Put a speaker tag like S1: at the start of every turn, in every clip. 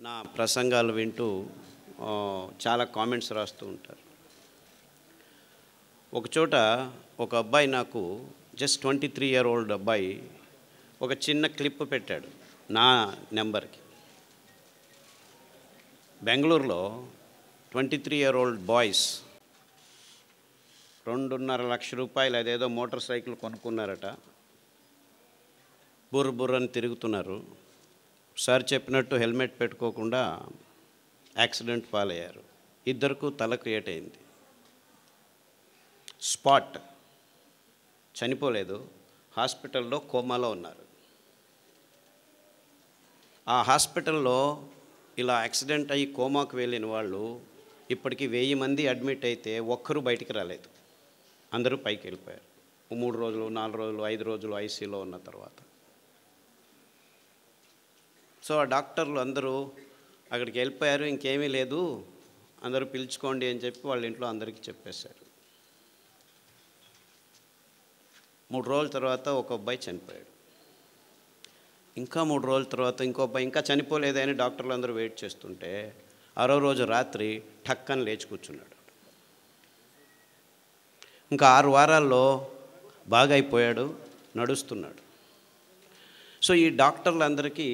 S1: నా ప్రసంగాలు వింటూ చాలా కామెంట్స్ రాస్తూ ఉంటారు. ఒకచోట ఒక అబ్బాయి నాకు జస్ట్ 23-year-old అబ్బాయి ఒక చిన్న క్లిప్ పెట్టాడు నా నెంబర్కి. బెంగళూరులో 23-year-old బాయ్స్ 2.5 లక్షల రూపాయలు అదేదో మోటార్ సైకిల్ కొనుక్కున్నారట. బుర్రని తిరుగుతున్నారు. సార్ చెప్పినట్టు హెల్మెట్ పెట్టుకోకుండా యాక్సిడెంట్ పాలయ్యారు. ఇద్దరికి తల క్రియేట్ అయింది. స్పాట్, చనిపోలేదు, హాస్పిటల్లో కోమాలో ఉన్నారు. ఆ హాస్పిటల్లో ఇలా యాక్సిడెంట్ అయ్యి కోమాకు వెళ్ళిన వాళ్ళు ఇప్పటికీ 1000 మంది అడ్మిట్ అయితే ఒక్కరూ బయటికి రాలేదు. అందరూ పైకి వెళ్ళిపోయారు. 3 రోజులు 4 రోజులు 5 రోజులు ఐసీలో ఉన్న తర్వాత. సో ఆ డాక్టర్లు అందరూ అక్కడికి వెళ్ళిపోయారు, ఇంకేమీ లేదు, అందరూ పిలుచుకోండి అని చెప్పి వాళ్ళ ఇంట్లో అందరికీ చెప్పేశారు. 3 రోజుల తర్వాత ఒక అబ్బాయి చనిపోయాడు. ఇంకా 3 రోజుల తర్వాత ఇంకో అబ్బాయి ఇంకా చనిపోలేదని డాక్టర్లు అందరూ వెయిట్ చేస్తుంటే 6వ రోజు రాత్రి ఠక్కని లేచి కూర్చున్నాడు. ఇంకా 6 వారాల్లో బాగా అయిపోయాడు, నడుస్తున్నాడు. సో ఈ డాక్టర్లందరికీ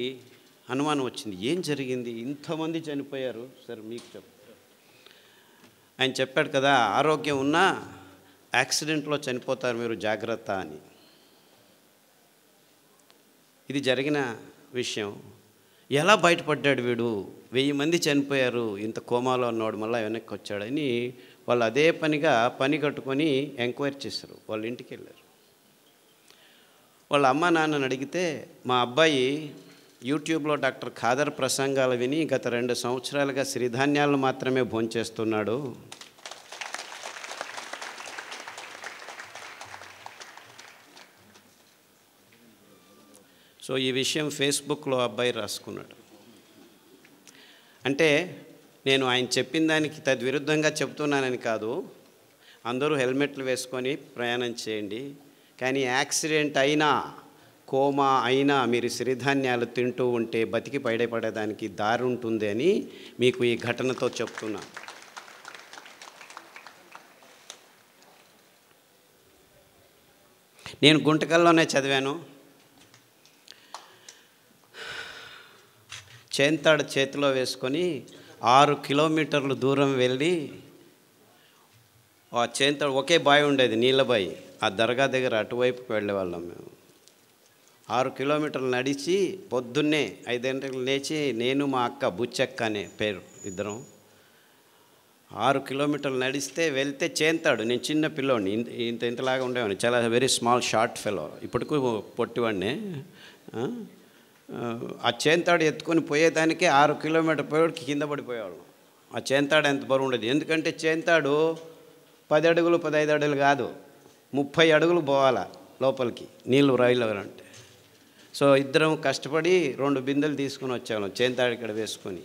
S1: అనుమానం వచ్చింది, ఏం జరిగింది, ఇంతమంది చనిపోయారు సార్ మీకు చెప్తారు. ఆయన చెప్పాడు కదా, ఆరోగ్యం ఉన్నా యాక్సిడెంట్లో చనిపోతారు మీరు, జాగ్రత్త అని. ఇది జరిగిన విషయం. ఎలా బయటపడ్డాడు వీడు, 1000 మంది చనిపోయారు, ఇంత కోమాలో ఉన్నవాడు మళ్ళీ వెనక్కి వచ్చాడని వాళ్ళు అదే పనిగా పని కట్టుకొని ఎంక్వైరీ చేశారు. వాళ్ళ ఇంటికి వెళ్ళారు. వాళ్ళ అమ్మ నాన్నని అడిగితే, మా అబ్బాయి యూట్యూబ్లో డాక్టర్ ఖాదర్ ప్రసంగాలు విని గత 2 సంవత్సరాలుగా సిరిధాన్యాలను మాత్రమే భోంచేస్తున్నాడు. సో ఈ విషయం ఫేస్బుక్లో అబ్బాయి రాసుకున్నాడు. అంటే నేను ఆయన చెప్పిన దానికి తద్విరుద్ధంగా చెప్తున్నానని కాదు, అందరూ హెల్మెట్లు వేసుకొని ప్రయాణం చేయండి, కానీ యాక్సిడెంట్ అయినా కోమా అయినా మీరు సిరిధాన్యాలు తింటూ ఉంటే బతికి బయటపడేదానికి దారి ఉంటుంది అని మీకు ఈ ఘటనతో చెప్తున్నా. నేను గుంటకల్లోనే చదివాను. చేంతాడు చేతిలో వేసుకొని 6 కిలోమీటర్లు దూరం వెళ్ళి, ఆ చేంతాడు ఒకే బావి ఉండేది, నీళ్ళ బావి, ఆ దర్గా దగ్గర అటువైపుకి వెళ్ళేవాళ్ళం మేము. 6 కిలోమీటర్లు నడిచి పొద్దున్నే 5 గంటలకు లేచి, నేను మా అక్క బుచ్చక్క అనే పేరు ఇద్దరం 6 కిలోమీటర్లు నడిస్తే వెళ్తే చేంతాడు. నేను చిన్న పిల్లోడిని, ఇంతలాగా ఉండేవాడిని, చాలా వెరీ స్మాల్ షార్ట్ ఫెలో, ఇప్పటికూ పొట్టివాడిని. ఆ చేంతాడు ఎత్తుకొని పోయేదానికే 6 కిలోమీటర్ పోయేవాడికి కింద పడిపోయేవాళ్ళం. ఆ చేంతాడు ఎంత బరువు ఉండేది, ఎందుకంటే చేంతాడు 10 అడుగులు 15 అడుగులు కాదు, 30 అడుగులు పోవాలా లోపలికి నీళ్ళు రాయిలంటే. సో ఇద్దరం కష్టపడి 2 బిందెలు తీసుకుని వచ్చాము, చేంతాడు ఇక్కడ వేసుకొని.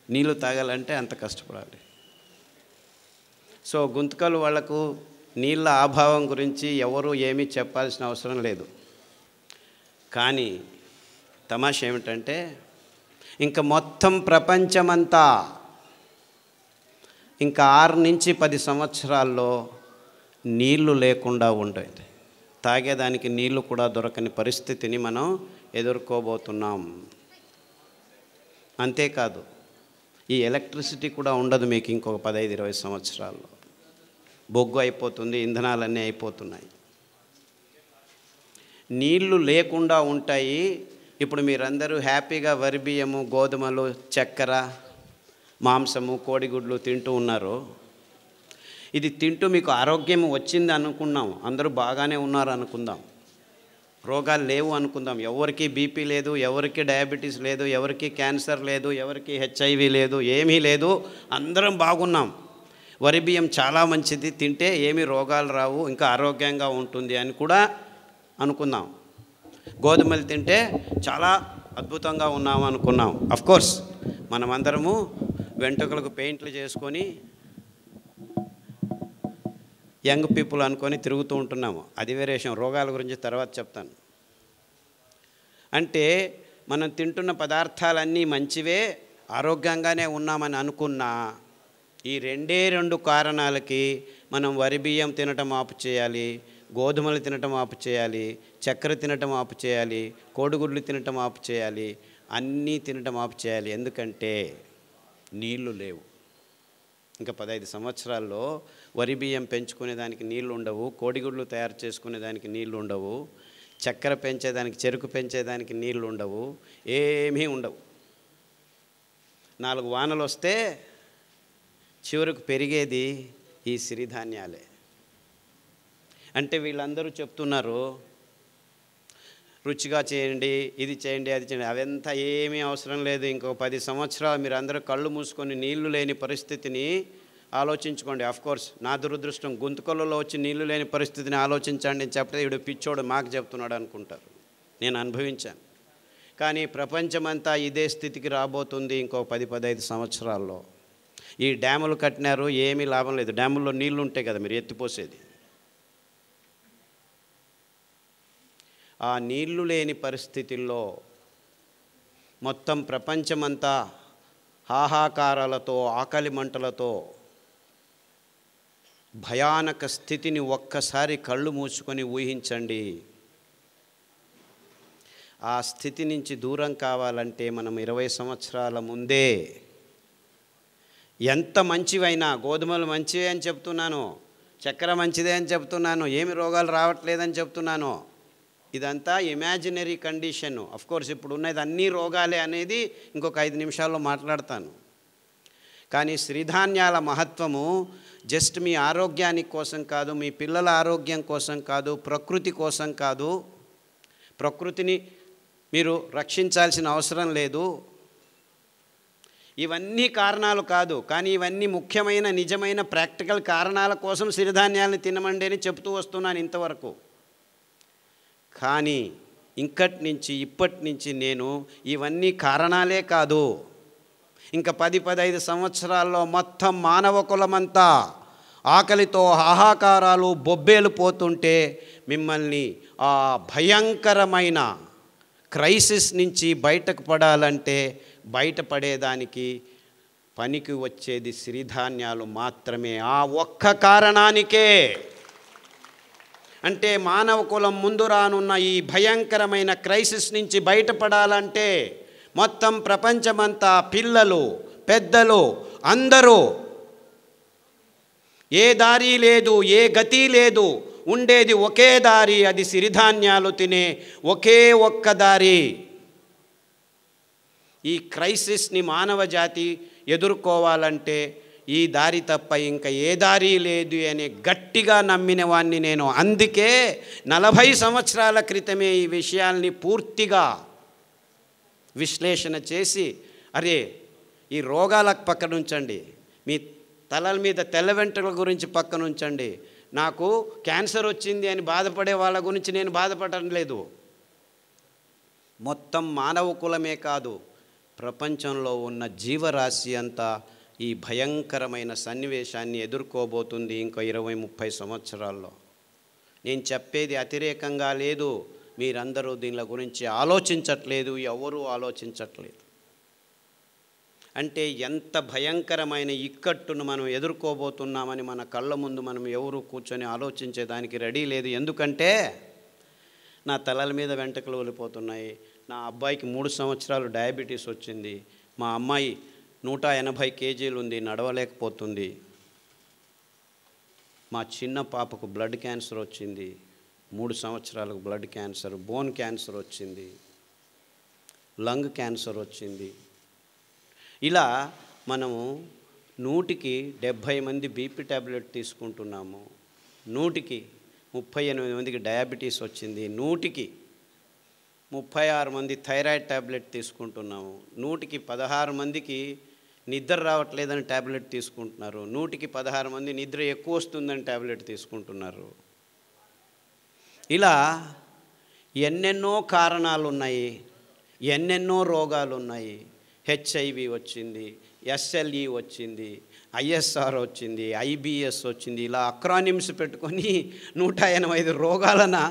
S1: నీళ్ళు తాగాలంటే అంత కష్టపడాలి. సో గుంతకలు వాళ్లకు నీళ్ళ అభావం గురించి ఎవరు ఏమీ చెప్పాల్సిన అవసరం లేదు. కానీ తమాషా ఏమిటంటే, ఇంకా మొత్తం ప్రపంచమంతా ఇంకా 6 నుంచి 10 సంవత్సరాల్లో నీళ్లు లేకుండా ఉండేది. తాగేదానికి నీళ్లు కూడా దొరకని పరిస్థితిని మనం ఎదుర్కోబోతున్నాం. అంతేకాదు, ఈ ఎలక్ట్రిసిటీ కూడా ఉండదు మీకు ఇంకొక 15-20 సంవత్సరాల్లో. బొగ్గు అయిపోతుంది, ఇంధనాలన్నీ అయిపోతున్నాయి, నీళ్లు లేకుండా ఉంటాయి. ఇప్పుడు మీరందరూ హ్యాపీగా వరి బియ్యము, గోధుమలు, చక్కెర, మాంసము, కోడిగుడ్లు తింటూ ఉన్నారు. ఇది తింటూ మీకు ఆరోగ్యం వచ్చింది అనుకున్నాం, అందరూ బాగానే ఉన్నారు అనుకుందాం, రోగాలు లేవు అనుకుందాం, ఎవరికి బీపీ లేదు, ఎవరికి డయాబెటీస్ లేదు, ఎవరికి క్యాన్సర్ లేదు, ఎవరికి హెచ్ఐవి లేదు, ఏమీ లేదు, అందరం బాగున్నాం. వరి బియ్యం చాలా మంచిది, తింటే ఏమీ రోగాలు రావు, ఇంకా ఆరోగ్యంగా ఉంటుంది అని కూడా అనుకుందాం. గోధుమలు తింటే చాలా అద్భుతంగా ఉన్నాము అనుకున్నాం. అఫ్కోర్స్ మనమందరము వెంట్రుకలకు పెయింట్లు చేసుకొని యంగ్ పీపుల్ అనుకొని తిరుగుతూ ఉంటున్నాము, అది వేరే విషయం, రోగాల గురించి తర్వాత చెప్తాను. అంటే మనం తింటున్న పదార్థాలన్నీ మంచివే, ఆరోగ్యంగానే ఉన్నామని అనుకున్నా ఈ రెండు కారణాలకి మనం వరి బియ్యం తినటం ఆపు చేయాలి, గోధుమలు తినటం ఆపు చేయాలి, చక్కెర తినటం ఆపు చేయాలి, కోడిగుడ్లు తినటం ఆపు చేయాలి, అన్నీ తినటం ఆపు చేయాలి. ఎందుకంటే నీళ్లు లేవు. ఇంకా 15 సంవత్సరాల్లో వరి బియ్యం పెంచుకునేదానికి నీళ్లు ఉండవు, కోడిగుడ్లు తయారు చేసుకునేదానికి నీళ్లు ఉండవు, చక్కెర పెంచేదానికి, చెరుకు పెంచేదానికి నీళ్లు ఉండవు, ఏమీ ఉండవు. 4 వానలు వస్తే చివరకు పెరిగేది ఈ సిరిధాన్యాలే. అంటే వీళ్ళందరూ చెప్తున్నారు రుచిగా చేయండి, ఇది చేయండి, అది చేయండి. అవంతా ఏమీ అవసరం లేదు. ఇంకో 10 సంవత్సరాలు మీరు అందరూ కళ్ళు మూసుకొని నీళ్లు లేని పరిస్థితిని ఆలోచించుకోండి. ఆఫ్కోర్స్ నా దురదృష్టం, గుంతకల్లో వచ్చి నీళ్లు లేని పరిస్థితిని ఆలోచించండి అని చెప్తే వీడు పిచ్చోడు మాకు చెప్తున్నాడు అనుకుంటారు. నేను అనుభవించాను. కానీ ప్రపంచమంతా ఇదే స్థితికి రాబోతుంది ఇంకో 10-15 సంవత్సరాల్లో. ఈ డ్యాములు కట్టినారు, ఏమీ లాభం లేదు. డ్యాముల్లో నీళ్లు ఉంటాయి కదా మీరు ఎత్తిపోసేది. ఆ నీళ్లు లేని పరిస్థితుల్లో మొత్తం ప్రపంచమంతా హాహాకారాలతో, ఆకలి మంటలతో భయానక స్థితిని ఒక్కసారి కళ్ళు మూసుకొని ఊహించండి. ఆ స్థితి నుంచి దూరం కావాలంటే మనం 20 సంవత్సరాల ముందే ఎంత మంచివైనా, గోధుమలు మంచివే అని చెప్తున్నాను, చక్కెర మంచిదే అని చెప్తున్నాను, ఏమి రోగాలు రావట్లేదని చెప్తున్నాను, ఇదంతా ఇమాజినరీ కండిషను. అఫ్కోర్స్ ఇప్పుడు ఉన్నది అన్ని రోగాలే అనేది ఇంకొక 5 నిమిషాల్లో మాట్లాడతాను. కానీ సిరిధాన్యాల మహత్వము జస్ట్ మీ ఆరోగ్యానికి కోసం కాదు, మీ పిల్లల ఆరోగ్యం కోసం కాదు, ప్రకృతి కోసం కాదు. ప్రకృతిని మీరు రక్షించాల్సిన అవసరం లేదు. ఇవన్నీ కారణాలు కాదు, కానీ ఇవన్నీ ముఖ్యమైన నిజమైన ప్రాక్టికల్ కారణాల కోసం సిరిధాన్యాలను తినమండి అని చెప్తూ వస్తున్నాను ఇంతవరకు. కానీ ఇప్పటి నుంచి నేను ఇవన్నీ కారణాలే కాదు, ఇంకా 10-15 సంవత్సరాల్లో మొత్తం మానవ కులమంతా ఆకలితో హాహాకారాలు బొబ్బేలు పోతుంటే మిమ్మల్ని ఆ భయంకరమైన క్రైసిస్ నుంచి బయటకు పడాలంటే బయటపడేదానికి పనికి వచ్చేది సిరిధాన్యాలు మాత్రమే. ఆ ఒక్క కారణానికే, అంటే మానవ కులం ముందు రానున్న ఈ భయంకరమైన క్రైసిస్ నుంచి బయటపడాలంటే మొత్తం ప్రపంచమంతా పిల్లలు, పెద్దలు అందరూ ఏ దారి లేదు, ఏ గతి లేదు, ఉండేది ఒకే దారి, అది సిరిధాన్యాలు తినే ఒకే ఒక్క దారి. ఈ క్రైసిస్ని మానవ జాతి ఎదుర్కోవాలంటే ఈ దారి తప్ప ఇంకా ఏ దారి లేదు అని గట్టిగా నమ్మిన వాడిని నేను. అందుకే 40 సంవత్సరాల క్రితమే ఈ విషయాల్ని పూర్తిగా విశ్లేషణ చేసి, అరే ఈ రోగాలకు పక్కన ఉంచండి, మీ తలల మీద తెల్ల వెంట్రుకల గురించి పక్కన ఉంచండి, నాకు క్యాన్సర్ వచ్చింది అని బాధపడే వాళ్ళ గురించి నేను బాధపడటం లేదు. మొత్తం మానవ కులమే కాదు, ప్రపంచంలో ఉన్న జీవరాశి అంతా ఈ భయంకరమైన సన్నివేశాన్ని ఎదుర్కోబోతుంది ఇంకో 20-30 సంవత్సరాల్లో. నేను చెప్పేది అతిరేకంగా లేదు, మీరందరూ దీనిల గురించి ఆలోచించట్లేదు, ఎవరూ ఆలోచించట్లేదు. అంటే ఎంత భయంకరమైన ఇక్కట్టును మనం ఎదుర్కోబోతున్నామని మన కళ్ళ ముందు మనం ఎవరు కూర్చొని ఆలోచించేదానికి రెడీ లేదు. ఎందుకంటే నా తలల మీద వెంట్రుకలు వెళ్ళిపోతున్నాయి, నా అబ్బాయికి 3 సంవత్సరాలు డయాబెటీస్ వచ్చింది, మా అమ్మాయి 180 కేజీలు ఉంది, నడవలేకపోతుంది, మా చిన్న పాపకు బ్లడ్ క్యాన్సర్ వచ్చింది, 3 సంవత్సరాలకు బ్లడ్ క్యాన్సర్, బోన్ క్యాన్సర్ వచ్చింది, లంగ్ క్యాన్సర్ వచ్చింది. ఇలా మనము 100కి 70 మంది బీపీ ట్యాబ్లెట్ తీసుకుంటున్నాము, 100కి 38 మందికి డయాబెటీస్ వచ్చింది, 100కి 36 మంది థైరాయిడ్ ట్యాబ్లెట్ తీసుకుంటున్నాము, 100కి 16 మందికి నిద్ర రావట్లేదని ట్యాబ్లెట్ తీసుకుంటున్నారు, 100కి 16 మంది నిద్ర ఎక్కువ వస్తుందని ట్యాబ్లెట్ తీసుకుంటున్నారు. ఇలా ఎన్నెన్నో కారణాలు ఉన్నాయి, ఎన్నెన్నో రోగాలు ఉన్నాయి. హెచ్ఐవి వచ్చింది, ఎస్ఎల్ఈ వచ్చింది, ఐఎస్ఆర్ వచ్చింది, ఐబిఎస్ వచ్చింది. ఇలా అక్రానిమ్స్ పెట్టుకొని 185 రోగాలను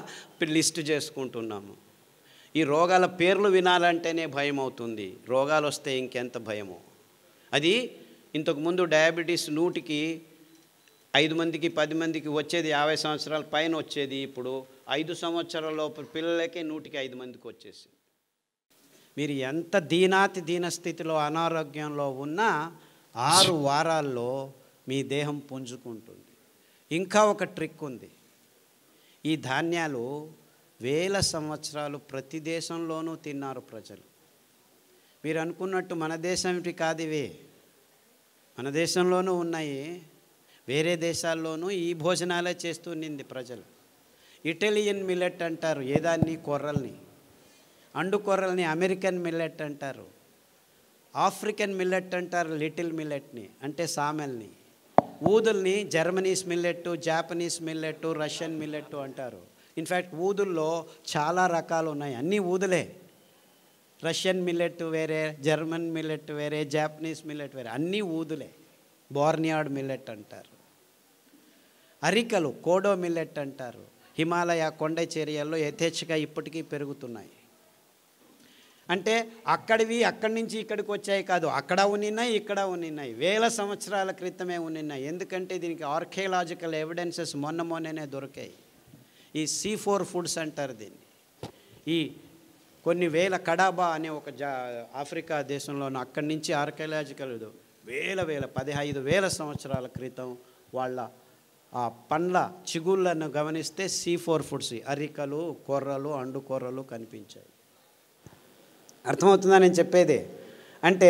S1: లిస్టు చేసుకుంటున్నాము. ఈ రోగాల పేర్లు వినాలంటేనే భయం అవుతుంది, రోగాలు వస్తే ఇంకెంత భయమో. అది ఇంతకుముందు డయాబెటీస్ 100కి 5 మందికి 10 మందికి వచ్చేది, 50 సంవత్సరాల పైన వచ్చేది. ఇప్పుడు 5 సంవత్సరాల లోపు పిల్లలకే 100కి 5 మందికి వచ్చేసి. మీరు ఎంత దీనాతి దీన స్థితిలో అనారోగ్యంలో ఉన్నా 6 వారాల్లో మీ దేహం పుంజుకుంటుంది. ఇంకా ఒక ట్రిక్ ఉంది. ఈ ధాన్యాలు వేల సంవత్సరాలు ప్రతి దేశంలోనూ తిన్నారు ప్రజలు. మీరు అనుకున్నట్టు మన దేశంటి కాదు ఇవి, మన దేశంలోనూ ఉన్నాయి, వేరే దేశాల్లోనూ ఈ భోజనాలే చేస్తూ నింది ప్రజలు. ఇటాలియన్ మిల్లెట్ అంటారు ఏదాన్ని, కొర్రల్ని, అండు కొర్రల్ని అమెరికన్ మిల్లెట్ అంటారు. ఆఫ్రికన్ మిల్లెట్ అంటారు లిటిల్ మిల్లెట్ని, అంటే సామెల్ని. ఊదుల్ని జర్మనీస్ మిల్లెట్టు, జాపనీస్ మిల్లెట్టు, రష్యన్ మిల్లెట్టు అంటారు. ఇన్ఫ్యాక్ట్ ఊదుల్లో చాలా రకాలు ఉన్నాయి, అన్నీ ఊదులే. రష్యన్ మిల్లెట్ వేరే, జర్మన్ మిల్లెట్ వేరే, జాపనీస్ మిల్లెట్ వేరే, అన్నీ ఊదులే. బోర్నియాడ్ మిల్లెట్ అంటారు. అరికలు కోడో మిల్లెట్ అంటారు. హిమాలయ కొండ చర్యల్లో యథేచ్ఛగా ఇప్పటికీ పెరుగుతున్నాయి. అంటే అక్కడివి అక్కడి నుంచి ఇక్కడికి వచ్చాయి కాదు, అక్కడ ఉన్నాయి ఇక్కడ ఉన్నాయి, వేల సంవత్సరాల క్రితమే ఉన్నాయి. ఎందుకంటే దీనికి ఆర్కియలాజికల్ ఎవిడెన్సెస్ మొన్ననే దొరికాయి. ఈ C4 ఫుడ్స్ అంటారు దీన్ని. ఈ కొన్ని వేల కడాబా అనే ఒక ఆఫ్రికా దేశంలోనూ అక్కడి నుంచి ఆర్కియలాజికల్ వేల 15,000 సంవత్సరాల క్రితం వాళ్ళ ఆ పండ్ల చిగుళ్ళను గమనిస్తే C4 ఫుడ్స్, అరికలు, కొర్రలు, అండు కొర్రలు కనిపించాయి. అర్థమవుతుందా నేను చెప్పేది? అంటే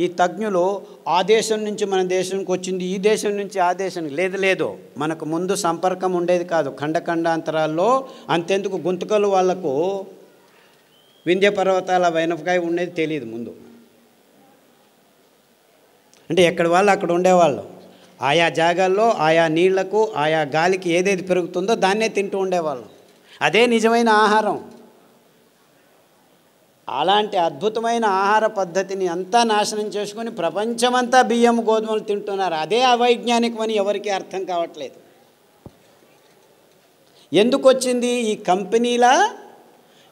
S1: ఈ తజ్ఞులు ఆ దేశం నుంచి మన దేశానికి వచ్చింది, ఈ దేశం నుంచి ఆ దేశానికి లేదు. మనకు ముందు సంపర్కం ఉండేది కాదు, ఖండాంతరాల్లో. అంతెందుకు గుంతకలు వాళ్లకు వింధ్య పర్వతాల వెనకాయ ఉండేది తెలియదు ముందు. అంటే ఎక్కడి వాళ్ళు అక్కడ ఉండేవాళ్ళు. ఆయా జాగాల్లో ఆయా నీళ్లకు ఆయా గాలికి ఏదేది పెరుగుతుందో దాన్నే తింటూ ఉండేవాళ్ళం. అదే నిజమైన ఆహారం. అలాంటి అద్భుతమైన ఆహార పద్ధతిని అంతా నాశనం చేసుకొని ప్రపంచమంతా బియ్యం గోధుమలు తింటున్నారు. అదే అవైజ్ఞానికమని ఎవరికీ అర్థం కావట్లేదు. ఎందుకు వచ్చింది? ఈ కంపెనీల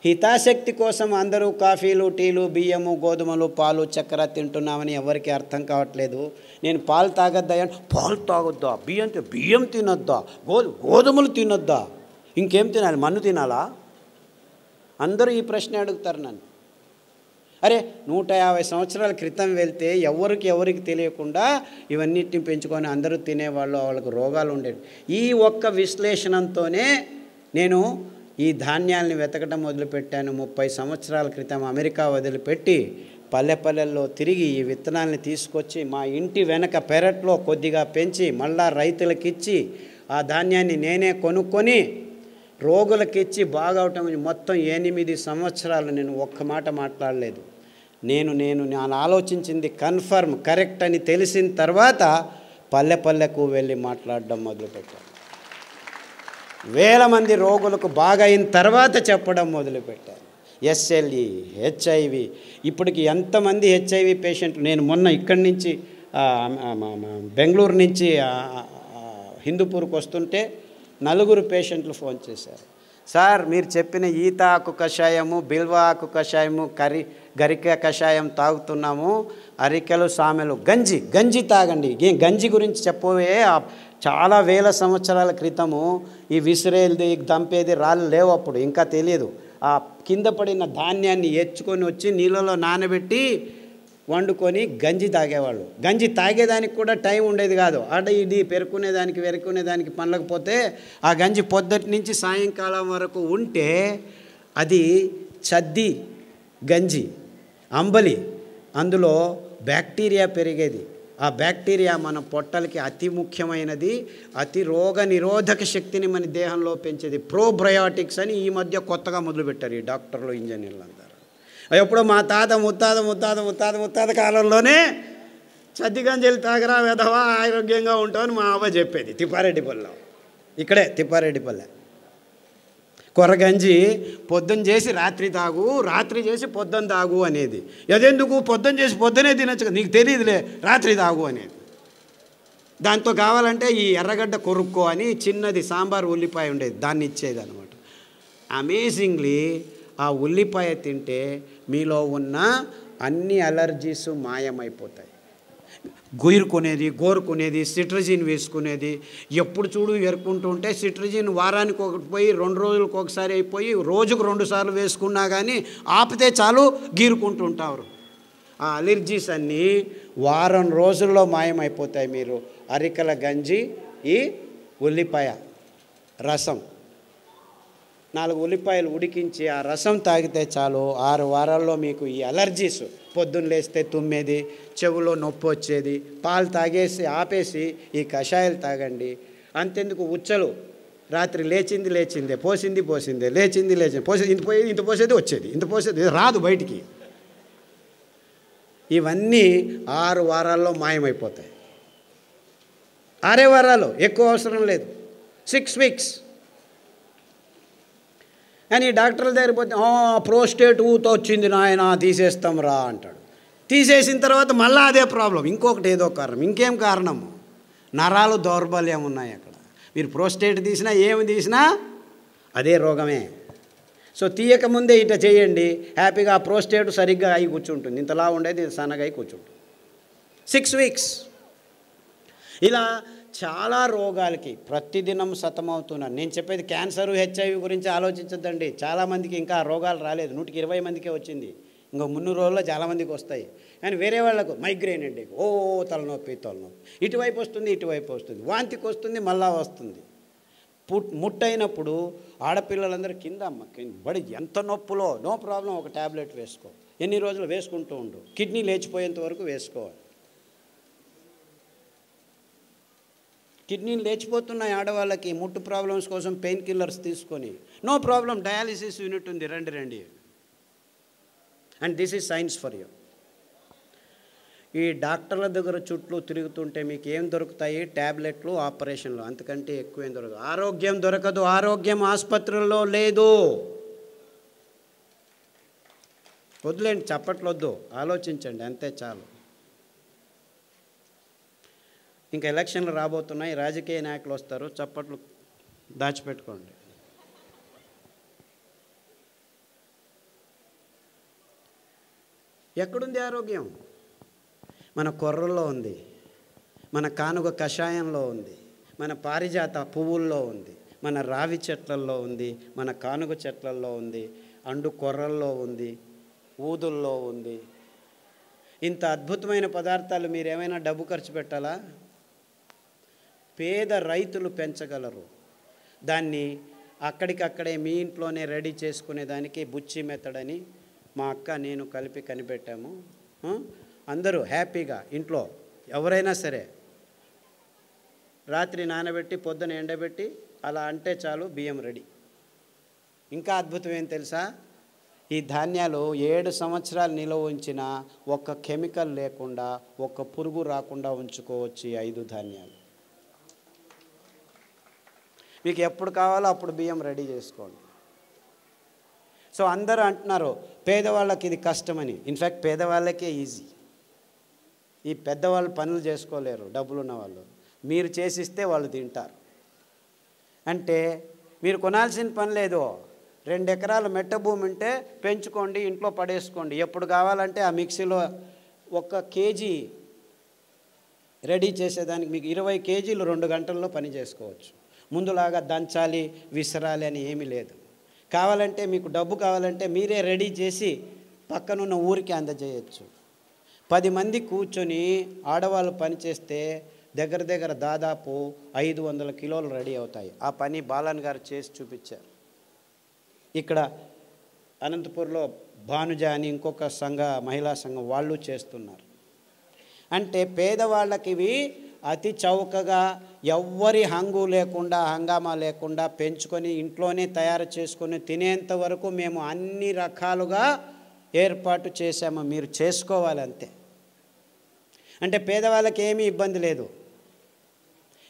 S1: హితాశక్తి కోసం అందరూ కాఫీలు, టీలు, బియ్యము, గోధుమలు, పాలు, చక్కెర తింటున్నామని ఎవరికి అర్థం కావట్లేదు. నేను పాలు తాగొద్దా, పాలు తాగొద్దా, బియ్యం తినొద్దా, గోధుమలు తినొద్దా, ఇంకేం తినాలి, మన్ను తినాలా? అందరూ ఈ ప్రశ్న అడుగుతారు నన్ను. అరే 150 సంవత్సరాల క్రితం వెళ్తే ఎవరికి తెలియకుండా ఇవన్నిటిని పెంచుకొని అందరూ తినేవాళ్ళు, వాళ్ళకు రోగాలు ఉండేవి. ఈ ఒక్క విశ్లేషణతోనే నేను ఈ ధాన్యాలని వెతకడం మొదలుపెట్టాను. 30 సంవత్సరాల క్రితం అమెరికా వదిలిపెట్టి పల్లెల్లో తిరిగి ఈ విత్తనాలని తీసుకొచ్చి మా ఇంటి వెనక పెరట్లో కొద్దిగా పెంచి మళ్ళా రైతులకిచ్చి ఆ ధాన్యాన్ని నేనే కొనుక్కొని రోగులకిచ్చి బాగవటం. మొత్తం 8 సంవత్సరాలు నేను ఒక్క మాట మాట్లాడలేదు. నేను ఆలోచించింది కన్ఫర్మ్ కరెక్ట్ అని తెలిసిన తర్వాత పల్లెకు వెళ్ళి మాట్లాడడం మొదలుపెట్టాను. వేల మంది రోగులకు బాగా అయిన తర్వాత చెప్పడం మొదలుపెట్టాను. SLE, HIV, ఇప్పటికి ఎంతమంది HIV పేషెంట్లు. నేను మొన్న ఇక్కడి నుంచి బెంగళూరు నుంచి హిందూపూర్కి వస్తుంటే 4 పేషెంట్లు ఫోన్ చేశారు. సార్ మీరు చెప్పిన ఈత ఆకు కషాయము, బిల్వ ఆకు కషాయము, గరిక కషాయం తాగుతున్నాము, అరికెలు, సామెలు, గంజి తాగండి. గంజి గురించి చెప్పవే, చాలా వేల సంవత్సరాల క్రితము ఈ విసిరేది దంపేది రాళ్ళు లేవు, అప్పుడు ఇంకా తెలియదు. ఆ కింద పడిన ధాన్యాన్ని ఎచ్చుకొని వచ్చి నీళ్ళలో నానబెట్టి వండుకొని గంజి తాగేవాళ్ళు. గంజి తాగేదానికి కూడా టైం ఉండేది కాదు. ఇది వెరుకునేదానికి పనలేకపోతే ఆ గంజి పొద్దుటి నుంచి సాయంకాలం వరకు ఉంటే అది చద్ది గంజి, అంబలి, అందులో బ్యాక్టీరియా పెరిగేది. ఆ బ్యాక్టీరియా మన పొట్టలకి అతి ముఖ్యమైనది, అతి రోగ నిరోధక శక్తిని మన దేహంలో పెంచేది. ప్రోబయోటిక్స్ అని ఈ మధ్య కొత్తగా మొదలుపెట్టారు ఈ డాక్టర్లు, ఇంజనీర్లు అందరూ. ఎప్పుడో మా తాత ముత్తాత కాలంలోనే చద్ది గంజలు తాగరా వెధవా, ఆరోగ్యంగా ఉంటామని మా అవ్వ చెప్పేది. తిప్పారెడ్డిపల్లె, ఇక్కడే తిప్పారెడ్డిపల్లె. కొర్రగంజి పొద్దున్న చేసి రాత్రి తాగు, రాత్రి చేసి పొద్దున్న తాగు అనేది. అదెందుకు? పొద్దున్న చేసి పొద్దునే తినచ్చు, నీకు తెలియదులే, రాత్రి తాగు అనేది. దాంతో కావాలంటే ఈ ఎర్రగడ్డ కొరుక్కో అని చిన్నది సాంబార్ ఉల్లిపాయ ఉండేది, దాన్ని ఇచ్చేది అనమాట. అమేజింగ్లీ ఆ ఉల్లిపాయ తింటే మీలో ఉన్న అన్ని అలర్జీస్ మాయమైపోతాయి.
S2: గోరుకునేది సిట్రజిన్ వేసుకునేది. ఎప్పుడు చూడు ఎరుకుంటూ ఉంటే సిట్రజిన్ వారానికి ఒకటి పోయి 2 రోజులకు ఒకసారి అయిపోయి రోజుకు 2 సార్లు వేసుకున్నా కానీ ఆపితే చాలు గీరుకుంటూ ఉంటారు. ఆ అలర్జీస్ అన్నీ వారం రోజుల్లో మాయమైపోతాయి. మీరు అరికల గంజి, ఈ ఉల్లిపాయ రసం, 4 ఉల్లిపాయలు ఉడికించి ఆ రసం తాగితే చాలు 6 వారాల్లో మీకు ఈ అలర్జీస్, పొద్దున్న లేస్తే తుమ్మేది, చెవులో నొప్పి వచ్చేది, పాలు తాగేసి ఆపేసి ఈ కషాయాలు తాగండి. అంతెందుకు ఉచ్చలు, రాత్రి లేచిందే, పోసిందే, పోసేది ఇంత పోసేది వచ్చేది, ఇంత పోసేది రాదు బయటికి. ఇవన్నీ 6 వారాల్లో మాయమైపోతాయి. 6 వారాలు, ఎక్కువ అవసరం లేదు, 6 వీక్స్. అని డాక్టర్ల దగ్గర పోతే ప్రోస్టేట్ ఊతో వచ్చింది నాయన తీసేస్తాం రా అంటాడు. తీసేసిన తర్వాత మళ్ళీ అదే ప్రాబ్లం, ఇంకొకటి ఏదో కారణం. ఇంకేం కారణము? నరాలు దౌర్బల్యం ఉన్నాయి అక్కడ. మీరు ప్రోస్టేట్ తీసినా ఏమి తీసినా అదే రోగమే. సో తీయకముందే ఇట చేయండి, హ్యాపీగా ఆ ప్రోస్టేట్ సరిగ్గా అయి కూర్చుంటుంది. ఇంతలా ఉండేది సన్నగా అయి కూర్చుంటుంది. 6 వీక్స్. ఇలా చాలా రోగాలకి ప్రతిదినం సతమవుతున్నారు. నేను చెప్పేది క్యాన్సరు, హెచ్ఐవి గురించి ఆలోచించద్దండి. చాలామందికి ఇంకా రోగాలు రాలేదు, 100కి 20 మందికే వచ్చింది. ఇంకో 300 రోజుల్లో చాలామందికి వస్తాయి. కానీ వేరే వాళ్ళకు మైగ్రేన్ అండి, తలనొప్పి, ఇటువైపు వస్తుంది, వాంతికి వస్తుంది, మళ్ళా వస్తుంది. ముట్టయినప్పుడు ఆడపిల్లలందరూ కింద బడి ఎంత నొప్పులో, నో ప్రాబ్లం, ఒక ట్యాబ్లెట్ వేసుకో, ఎన్ని రోజులు వేసుకుంటూ ఉండు, కిడ్నీ లేచిపోయేంత వరకు వేసుకోవాలి. కిడ్నీలు లేచిపోతున్నాయి ఆడవాళ్ళకి, ముట్టు ప్రాబ్లమ్స్ కోసం పెయిన్ కిల్లర్స్ తీసుకొని. నో ప్రాబ్లం, డయాలిసిస్ యూనిట్ ఉంది, రండి. And this is science for you. ఈ డాక్టర్ల దగ్గర చుట్టూ తిరుగుతుంటే మీకు ఏం దొరుకుతాయి? ట్యాబ్లెట్లు, ఆపరేషన్లు, అంతకంటే ఎక్కువ ఏం దొరకదు. ఆరోగ్యం దొరకదు, ఆరోగ్యం ఆసుపత్రుల్లో లేదు. వద్దులేండి, చప్పట్లొద్దు, ఆలోచించండి, అంతే చాలు. ఇంకా ఎలక్షన్లు రాబోతున్నాయి, రాజకీయ నాయకులు వస్తారు, చప్పట్లు దాచిపెట్టుకోండి. ఎక్కడుంది ఆరోగ్యం? మన కొర్రల్లో ఉంది, మన కానుగ కషాయంలో ఉంది, మన పారిజాత పువ్వుల్లో ఉంది, మన రావి చెట్లల్లో ఉంది, మన కానుగ చెట్లల్లో ఉంది, అండు కొర్రల్లో ఉంది, ఊదుల్లో ఉంది. ఇంత అద్భుతమైన పదార్థాలు మీరేమైనా డబ్బు ఖర్చు పెట్టాలా? పేద రైతులు పెంచగలరు. దాన్ని అక్కడికక్కడే మీ ఇంట్లోనే రెడీ చేసుకునేదానికి బుచ్చి మెథడ్ అని మా అక్క నేను కలిపి కనిపెట్టాము. అందరూ హ్యాపీగా ఇంట్లో ఎవరైనా సరే రాత్రి నానబెట్టి పొద్దున ఎండబెట్టి అలా అంటే చాలు, బియ్యం రెడీ. ఇంకా అద్భుతం ఏం తెలుసా? ఈ ధాన్యాలు 7 సంవత్సరాలు నిల్వ ఉంచిన ఒక్క కెమికల్ లేకుండా, ఒక్క పురుగు రాకుండా ఉంచుకోవచ్చు ఈ 5 ధాన్యాలు. మీకు ఎప్పుడు కావాలో అప్పుడు బియ్యం రెడీ చేసుకోండి. సో అందరూ అంటున్నారు పేదవాళ్ళకి ఇది కష్టమని. ఇన్ఫ్యాక్ట్ పేదవాళ్ళకే ఈజీ. ఈ పెద్దవాళ్ళు పనులు చేసుకోలేరు, డబ్బులు ఉన్న వాళ్ళు. మీరు చేసిస్తే వాళ్ళు తింటారు. అంటే మీరు కొనాల్సిన పని లేదు. 2 ఎకరాల మెట్ట భూమి ఉంటే పెంచుకోండి, ఇంట్లో పడేసుకోండి. ఎప్పుడు కావాలంటే ఆ మిక్సీలో 1 కేజీ రెడీ చేసేదానికి మీకు 20 కేజీలు 2 గంటల్లో పని చేసుకోవచ్చు. ముందులాగా దంచాలి, విసరాలి అని ఏమీ లేదు. కావాలంటే మీకు డబ్బు కావాలంటే మీరే రెడీ చేసి పక్కనున్న ఊరికి అందజేయచ్చు. 10 మంది కూర్చొని ఆడవాళ్ళు పని చేస్తే దగ్గర దాదాపు 500 కిలోలు రెడీ అవుతాయి. ఆ పని బాలన్ గారు చేసి చూపించారు. ఇక్కడ అనంతపూర్లో భానుజ అని ఇంకొక మహిళా సంఘం వాళ్ళు చేస్తున్నారు. అంటే పేదవాళ్ళకి ఇవి అతి చౌకగా, ఎవ్వరి హంగు లేకుండా, హంగామా లేకుండా పెంచుకొని ఇంట్లోనే తయారు చేసుకొని తినేంత వరకు మేము అన్ని రకాలుగా ఏర్పాటు చేశాము. మీరు చేసుకోవాలి అంతే. అంటే పేదవాళ్ళకి ఏమీ ఇబ్బంది లేదు.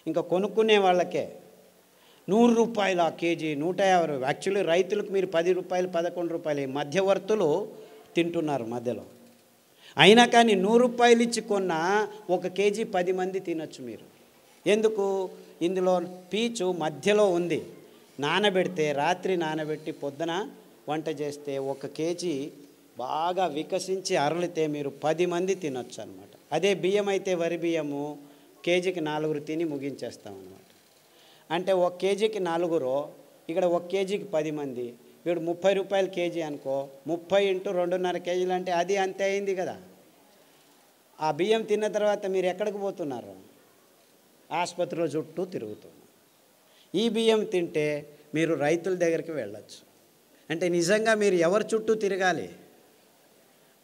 S2: ఇంకా కొనుక్కునే వాళ్ళకే 100 రూపాయలు ఆ కేజీ, 150. యాక్చువల్లీ రైతులకు మీరు 10 రూపాయలు, 11 రూపాయలు మధ్యవర్తులు తింటున్నారు మధ్యలో. అయినా కానీ 100 రూపాయలు ఇచ్చి కొన్న 1 కేజీ 10 మంది తినొచ్చు మీరు. ఎందుకు? ఇందులో పీచు మధ్యలో ఉంది. నానబెడితే, రాత్రి నానబెట్టి పొద్దున వంట చేస్తే 1 కేజీ బాగా వికసించి అరలితే మీరు 10 మంది తినొచ్చు అన్నమాట. అదే బియ్యం అయితే వరి బియ్యము కేజీకి 4 తిని ముగించేస్తాం అన్నమాట. అంటే 1 కేజీకి 4, ఇక్కడ 1 కేజీకి 10 మంది, ఇక్కడ 30 రూపాయలు కేజీ అనుకో, 30 × 2.5 కేజీలు అంటే అది అంతే అయింది కదా. ఆ బియ్యం తిన్న తర్వాత మీరు ఎక్కడికి పోతున్నారు? ఆసుపత్రిలో చుట్టూ తిరుగుతున్నారు. ఈ బియ్యం తింటే మీరు రైతుల దగ్గరికి వెళ్ళచ్చు. అంటే నిజంగా మీరు ఎవరి చుట్టూ తిరగాలి?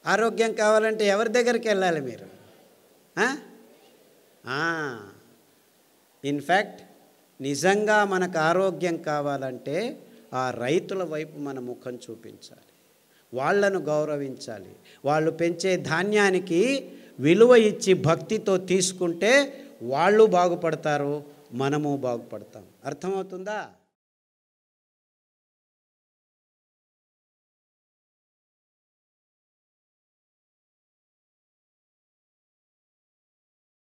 S2: ఆరోగ్యం కావాలంటే ఎవరి దగ్గరికి వెళ్ళాలి మీరు? ఇన్ఫ్యాక్ట్ నిజంగా మనకు ఆరోగ్యం కావాలంటే ఆ రైతుల వైపు మన ముఖం చూపించాలి, వాళ్ళను గౌరవించాలి, వాళ్ళు పెంచే ధాన్యానికి విలువ ఇచ్చి భక్తితో తీసుకుంటే వాళ్ళు బాగుపడతారు, మనము బాగుపడతాం. అర్థమవుతుందా?